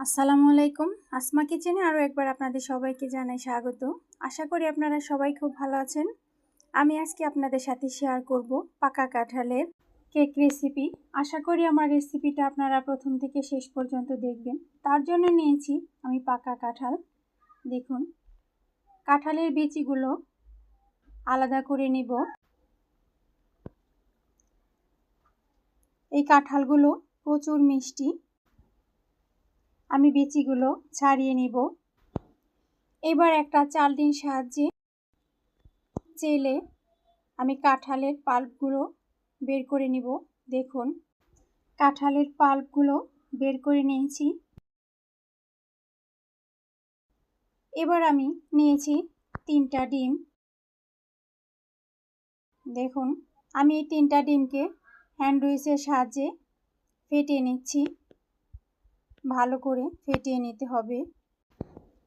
আসসালামু আলাইকুম। আসমা কিচেনে আরও একবার আপনাদের সবাইকে জানাই স্বাগত। আশা করি আপনারা সবাই খুব ভালো আছেন। আমি আজকে আপনাদের সাথে শেয়ার করব পাকা কাঁঠালের কেক রেসিপি। আশা করি আমার রেসিপিটা আপনারা প্রথম থেকে শেষ পর্যন্ত দেখবেন। তার জন্য নিয়েছি আমি পাকা কাঁঠাল। দেখুন, কাঁঠালের বিচিগুলো আলাদা করে নিব। এই কাঁঠালগুলো প্রচুর মিষ্টি। আমি বিচিগুলো ছাড়িয়ে নিব। এবার একটা চালনির সাহায্যে চেলে আমি কাঁঠালের পাল্পগুলো বের করে নিব। দেখুন, কাঁঠালের পাল্পগুলো বের করে নিয়েছি। এবার আমি নিয়েছি 3টা ডিম। দেখুন, আমি এই 3টা ডিমকে হ্যান্ড উইচের সাহায্যে ফেটিয়ে নিচ্ছি। ভালো করে ফেটিয়ে নিতে হবে।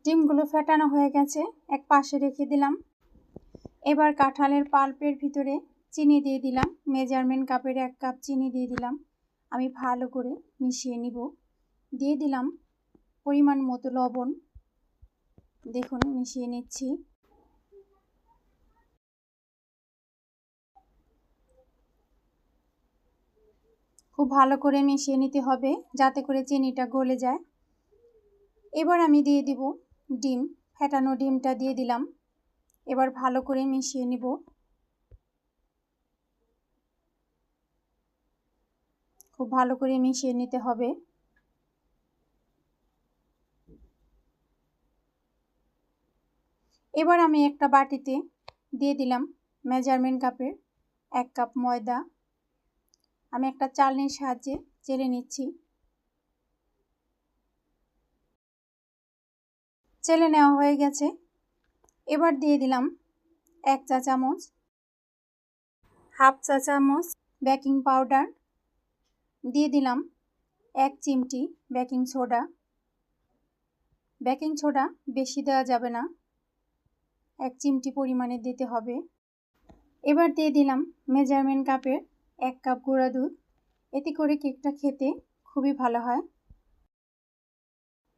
ডিমগুলো ফেটানো হয়ে গেছে, এক পাশে রেখে দিলাম। এবার কাঁঠালের পাল্পের ভিতরে চিনি দিয়ে দিলাম। মেজারমেন্ট কাপের 1 কাপ চিনি দিয়ে দিলাম। আমি ভালো করে মিশিয়ে নিব। দিয়ে দিলাম পরিমাণ মতো লবণ। দেখুন, মিশিয়ে নিচ্ছি। খুব ভালো করে মিশিয়ে নিতে হবে যাতে করে চিনিটা গলে যায়। এবার আমি দিয়ে দিব ডিম। ফেটানো ডিমটা দিয়ে দিলাম। এবার ভালো করে মিশিয়ে নিব। খুব ভালো করে মিশিয়ে নিতে হবে। এবার আমি একটা বাটিতে দিয়ে দিলাম মেজারমেন্ট কাপের 1 কাপ ময়দা। আমি একটা চালনির সাহায্যে চেলে নিচ্ছি। চেলে নেওয়া হয়ে গেছে। এবার দিয়ে দিলাম 1 চা চামচ, হাফ চা চামচ বেকিং পাউডার, দিয়ে দিলাম 1 চিমটি বেকিং সোডা। বেকিং সোডা বেশি দেওয়া যাবে না, 1 চিমটি পরিমাণে দিতে হবে। এবার দিয়ে দিলাম মেজারমেন্ট কাপের 1 কাপ গুঁড়া দুধ। এতে করে কেকটা খেতে খুবই ভালো হয়।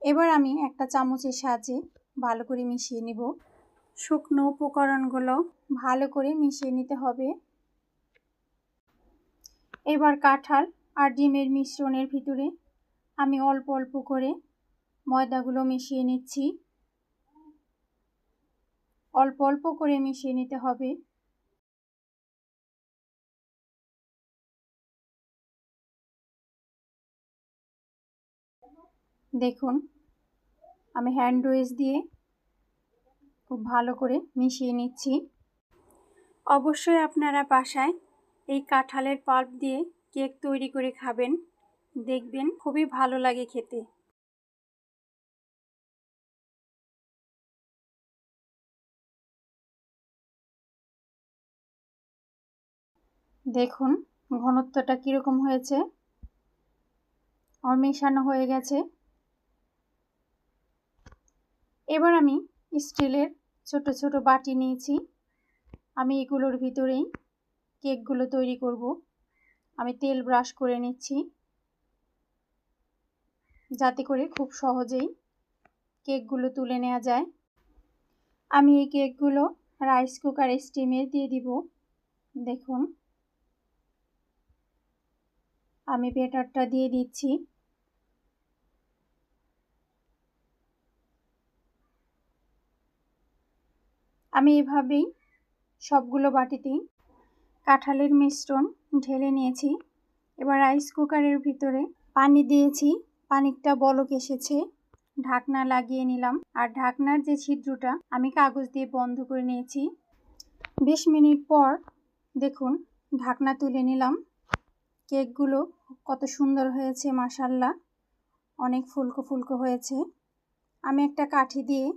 এবার আমি একটা চামচের সাহায্যে ভালো করে মিশিয়ে নিব। শুকনো উপকরণগুলো ভালো করে মিশিয়ে নিতে হবে। এবার কাঁঠাল আর ডিমের মিশ্রণের ভিতরে আমি অল্প অল্প করে ময়দাগুলো মিশিয়ে নিচ্ছি। অল্প অল্প করে মিশিয়ে নিতে হবে। দেখুন, আমি হ্যান্ড উইচ দিয়ে খুব ভালো করে মিশিয়ে নিচ্ছি। অবশ্যই আপনারা বাসায় এই কাঁঠালের পাল্প দিয়ে কেক তৈরি করে খাবেন, দেখবেন খুবই ভালো লাগে খেতে। দেখুন ঘনত্বটা কীরকম হয়েছে। আমার মেশানো হয়ে গেছে। এবার আমি স্টিলের ছোট ছোট বাটি নিয়েছি। আমি এগুলোর ভিতরেই কেকগুলো তৈরি করব। আমি তেল ব্রাশ করে নিচ্ছি যাতে করে খুব সহজেই কেকগুলো তুলে নেওয়া যায়। আমি এই কেকগুলো রাইস কুকারে স্টিমে দিয়ে দিব। দেখুন, আমি ব্যাটারটা দিয়ে দিচ্ছি। আমি এভাবেই সবগুলো বাটিতেই কাঁঠালের মিশ্রণ ঢেলে নিয়েছি। এবার রাইস কুকারের ভিতরে পানি দিয়েছি। পানিটা বলক এসেছে, ঢাকনা লাগিয়ে নিলাম। আর ঢাকনার যে ছিদ্রটা আমি কাগজ দিয়ে বন্ধ করে নিয়েছি। 20 মিনিট পর দেখুন ঢাকনা তুলে নিলাম। কেকগুলো কত সুন্দর হয়েছে, মাশাআল্লাহ, অনেক ফুলকো ফুলকো হয়েছে। আমি একটা কাঠি দিয়ে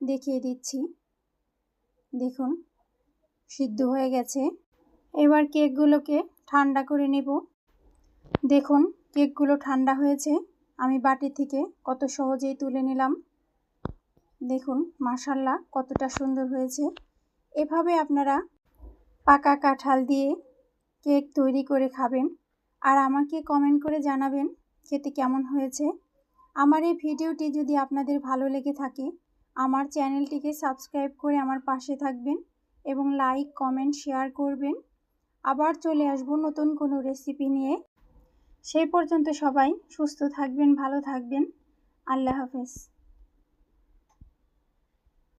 দেখিয়ে দিচ্ছি। দেখুন সিদ্ধ হয়ে গেছে। এবার কেকগুলোকে ঠান্ডা করে নেব। দেখুন কেকগুলো ঠান্ডা হয়েছে। আমি বাটি থেকে কত সহজেই তুলে নিলাম। দেখুন মাশাআল্লাহ কতটা সুন্দর হয়েছে। এভাবে আপনারা পাকা কাঁঠাল দিয়ে কেক তৈরি করে খাবেন আর আমাকে কমেন্ট করে জানাবেন খেতে কেমন হয়েছে। আমার এই ভিডিওটি যদি আপনাদের ভালো লেগে থাকে আমার চ্যানেলটিকে সাবস্ক্রাইব করে আমার পাশে থাকবেন এবং লাইক, কমেন্ট, শেয়ার করবেন। আবার চলে আসব নতুন কোনো রেসিপি নিয়ে। সেই পর্যন্ত সবাই সুস্থ থাকবেন, ভালো থাকবেন। আল্লাহ হাফেজ।